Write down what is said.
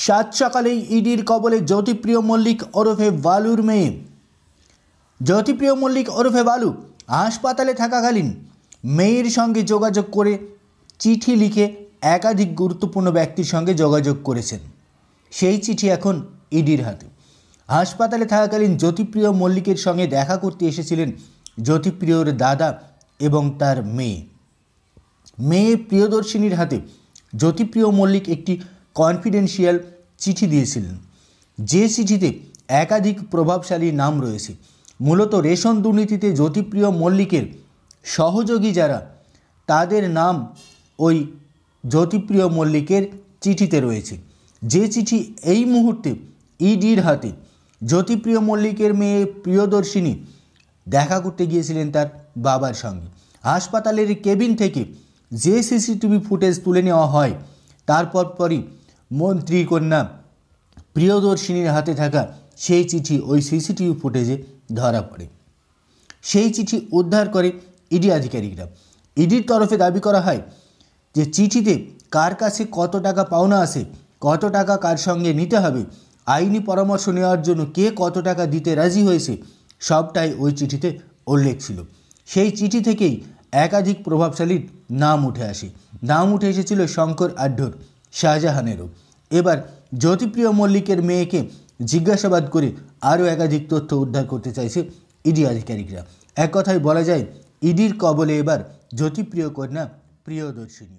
সাত সকালেই ইডির কবলে জ্যোতিপ্রিয় মল্লিক ওরফে বালুর মেয়ে। জ্যোতিপ্রিয় মল্লিক ওরফে বালু হাসপাতালে থাকাকালীন মেয়ের সঙ্গে যোগাযোগ করে চিঠি লিখে একাধিক গুরুত্বপূর্ণ ব্যক্তির সঙ্গে যোগাযোগ করেছেন। সেই চিঠি এখন ইডির হাতে। হাসপাতালে থাকাকালীন জ্যোতিপ্রিয় মল্লিকের সঙ্গে দেখা করতে এসেছিলেন জ্যোতিপ্রিয়র দাদা এবং তার মেয়ে প্রিয়দর্শিনীর হাতে জ্যোতিপ্রিয় মল্লিক একটি কনফিডেন্সিয়াল চিঠি দিয়েছিলেন, যে চিঠিতে একাধিক প্রভাবশালী নাম রয়েছে। মূলত রেশন দুর্নীতিতে জ্যোতিপ্রিয় মল্লিকের সহযোগী যারা, তাদের নাম ওই জ্যোতিপ্রিয় মল্লিকের চিঠিতে রয়েছে। যে চিঠি এই মুহূর্তে ইডির হাতে। জ্যোতিপ্রিয় মল্লিকের মেয়ে প্রিয়দর্শিনী দেখা করতে গিয়েছিলেন তার বাবার সঙ্গে। হাসপাতালের কেবিন থেকে যে সিসিটিভি ফুটেজ তুলে নেওয়া হয়, তারপরই মন্ত্রী কন্যা প্রিয়দর্শিনীর হাতে থাকা সেই চিঠি ওই সিসিটিভি ফুটেজে ধরা পড়ে। সেই চিঠি উদ্ধার করে ইডি আধিকারিকরা। ইডির তরফে দাবি করা হয় যে চিঠিতে কার কাছে কত টাকা পাওনা আছে, কত টাকা কার সঙ্গে নিতে হবে, আইনি পরামর্শ নেওয়ার জন্য কে কত টাকা দিতে রাজি হয়েছে, সবটাই ওই চিঠিতে উল্লেখ ছিল। সেই চিঠি থেকেই একাধিক প্রভাবশালীর নাম উঠে আসে। নাম উঠে এসেছিল শঙ্কর আঢ্যর, শাহজাহানেরও। এবার জ্যোতিপ্রিয় মল্লিকের মেয়েকে জিজ্ঞাসাবাদ করে আরও একাধিক তথ্য উদ্ধার করতে চাইছে ইডি আধিকারিকরা। এক কথায় বলা যায়, ইডির কবলে এবার জ্যোতিপ্রিয় কন্যা প্রিয়দর্শিনী।